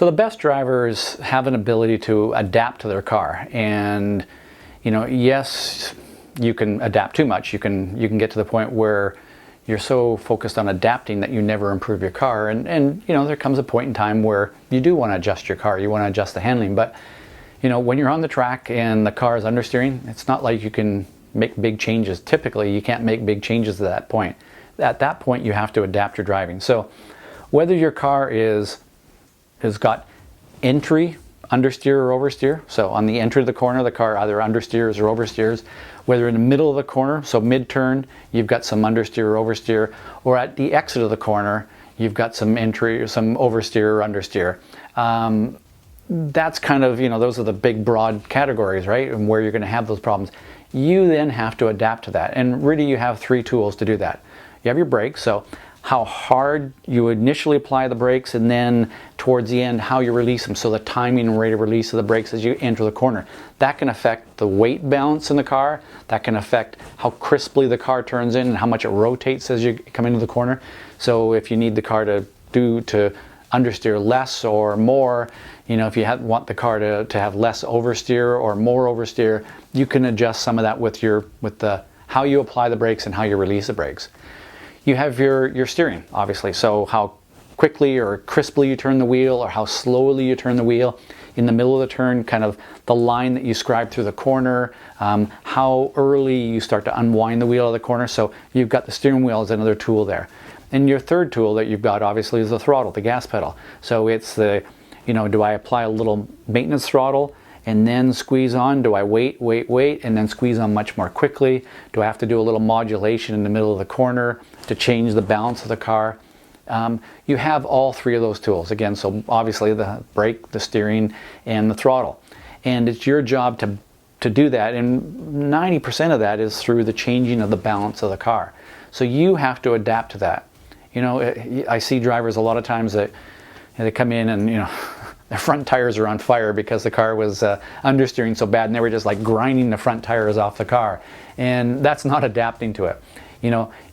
So the best drivers have an ability to adapt to their car, and yes, you can adapt too much. You can get to the point where you're so focused on adapting that you never improve your car, and there comes a point in time where you do want to adjust your car, you want to adjust the handling, but when you're on the track and the car is understeering, it's not like you can make big changes. Typically you can't make big changes at that point. At that point you have to adapt your driving. So whether your car has got entry, understeer or oversteer, so on the entry of the corner the car either understeers or oversteers, whether in the middle of the corner, so mid-turn, you've got some understeer or oversteer, or at the exit of the corner you've got some entry or some oversteer or understeer. That's kind of, those are the big broad categories, right, and where you're going to have those problems. You then have to adapt to that, and really you have three tools to do that. You have your brakes, so how hard you initially apply the brakes, and then towards the end how you release them, so the timing and rate of release of the brakes as you enter the corner. That can affect the weight balance in the car, that can affect how crisply the car turns in and how much it rotates as you come into the corner. So if you need the car to understeer less or more, if you want the car to have less oversteer or more oversteer, you can adjust some of that with how you apply the brakes and how you release the brakes. You have your steering, obviously, so how quickly or crisply you turn the wheel or how slowly you turn the wheel. In the middle of the turn, kind of the line that you scribe through the corner, how early you start to unwind the wheel of the corner. So you've got the steering wheel as another tool there. And your third tool that you've got obviously is the throttle, the gas pedal. So it's do I apply a little maintenance throttle and then squeeze on? Do I wait, and then squeeze on much more quickly? Do I have to do a little modulation in the middle of the corner to change the balance of the car? You have all three of those tools. Again, so obviously the brake, the steering, and the throttle. And it's your job to do that, and 90% of that is through the changing of the balance of the car. So you have to adapt to that. I see drivers a lot of times that they come in and their front tires are on fire because the car was understeering so bad, and they were just like grinding the front tires off the car, and that's not adapting to it.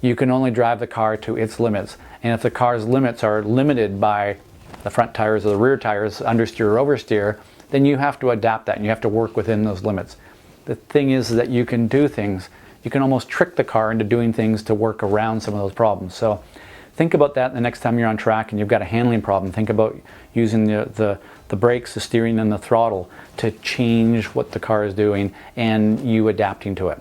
You can only drive the car to its limits, and if the car's limits are limited by the front tires or the rear tires, understeer or oversteer, then you have to adapt that and you have to work within those limits. The thing is that you can do things, you can almost trick the car into doing things to work around some of those problems. So think about that the next time you're on track and you've got a handling problem. Think about using the brakes, the steering, and the throttle to change what the car is doing and you adapting to it.